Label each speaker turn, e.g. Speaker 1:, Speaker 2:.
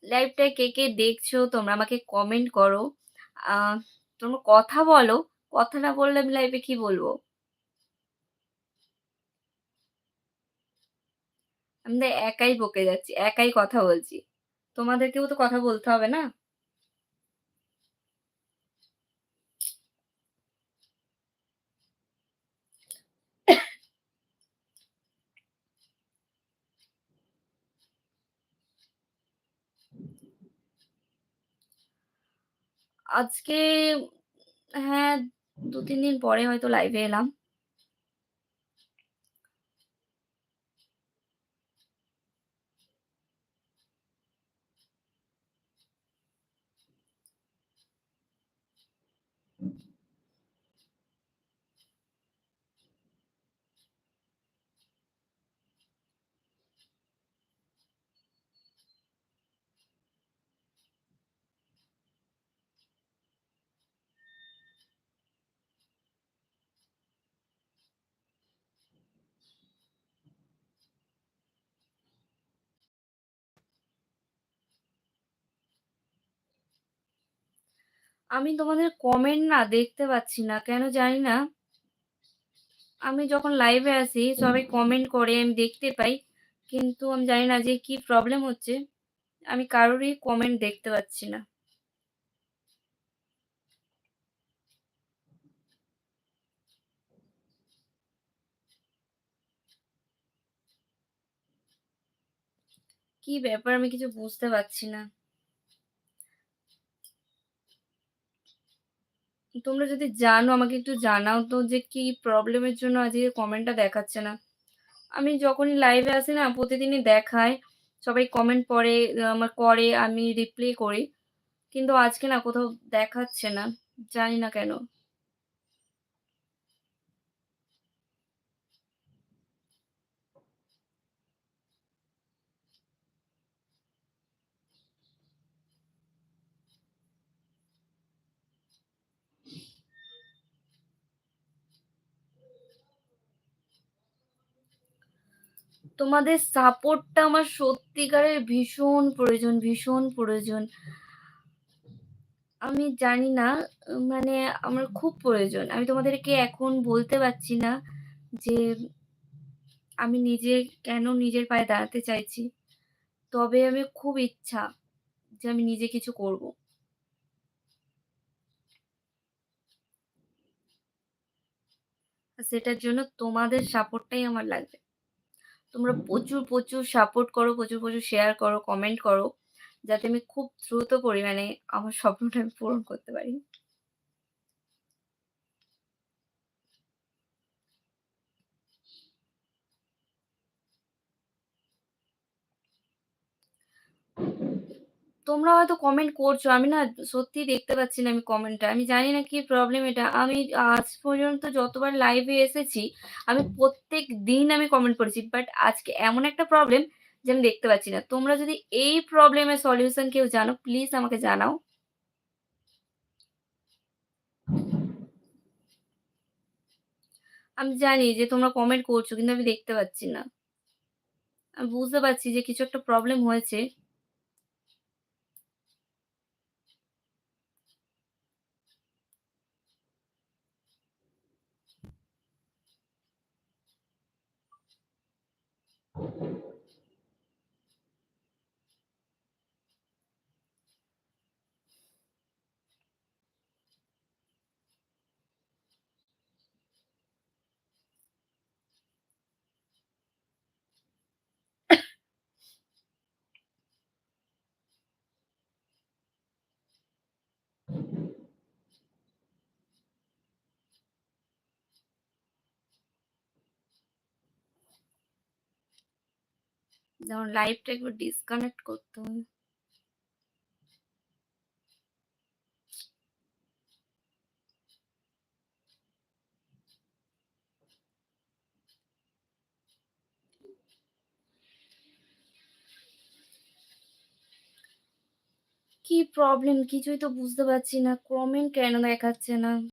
Speaker 1: লাইভটায় কে, কে দেখছো তোমরা আমাকে কমেন্ট করো। আ তোমরা কথা বলো। কথা না বললে আমি লাইভে কি বলব? আমি তো একাই বকে যাচ্ছি, একাই কথা বলছি। তোমাদেরকেও তো কথা বলতে হবে না? আজকে হ্যাঁ, ২-৩ দিন পরে হয়তো লাইভে এলাম। আমি তোমাদের কমেন্ট না দেখতে পাচ্ছি না। কেন জানি না। আমি যখন লাইভে আসি সবাই কমেন্ট করে আমি দেখতে পাই। কিন্তু আমি জানি না যে কি প্রবলেম হচ্ছে। আমি কারোরই কমেন্ট দেখতে পাচ্ছি না। কি ব্যাপার আমি কিছু বুঝতে পারছি না। তোমরা যদি জানো আমাকে একটু জানাও তো যে কি প্রবলেমের জন্য আজকে কমেন্টটা দেখাচ্ছে না। আমি যখনই লাইভে আসি না প্রতিদিনই দেখায়। সবাই কমেন্ট পড়ে আমার করে, আমি রিপ্লাই করি। কিন্তু আজকে না কোথাও দেখাচ্ছে না। জানি না কেন? তোমাদের সাপোর্টটা আমার সত্যিকারের ভীষণ প্রয়োজন, ভীষণ প্রয়োজন। আমি জানি না মানে আমার খুব প্রয়োজন। আমি তোমাদেরকে এখন বলতে পারছি না যে আমি নিজে কেন নিজের পায়ে দাঁড়াতে চাইছি। তবে আমি খুব ইচ্ছা যে আমি নিজে কিছু করব। আর সেটার জন্য তোমাদের সাপোর্টটাই আমার লাগবে। তোমরা প্রচুর, প্রচুর সাপোর্ট করো, প্রচুর, প্রচুর শেয়ার করো, কমেন্ট করো। যাতে আমি খুব দ্রুত পরিমাণে আমার স্বপ্নটা আমি পূরণ করতে পারি। তোমরা হয়তো কমেন্ট করছো। আমি না সত্যিই দেখতে পাচ্ছি না আমি কমেন্টটা। আমি জানি না কি প্রবলেম এটা। আমি আজ পর্যন্ত যতবার লাইভে এসেছি, আমি প্রত্যেকদিন আমি কমেন্ট করেছি। বাট আজকে এমন একটা প্রবলেম যে আমি দেখতে পাচ্ছি না। তোমরা যদি এই প্রবলেমের সলিউশন কেউ জানো প্লিজ আমাকে জানাও। আমি জানি যে তোমরা কমেন্ট করছো কিন্তু আমি দেখতে পাচ্ছি না। আমি বুঝতে পারছি যে কিছু একটা প্রবলেম হয়েছে। যেমন লাইভটা একবার ডিসকানেক্ট করতে হবে। কি প্রবলেম কিছুই তো বুঝতে পারছি না। কমেন্ট কেন দেখাচ্ছে না?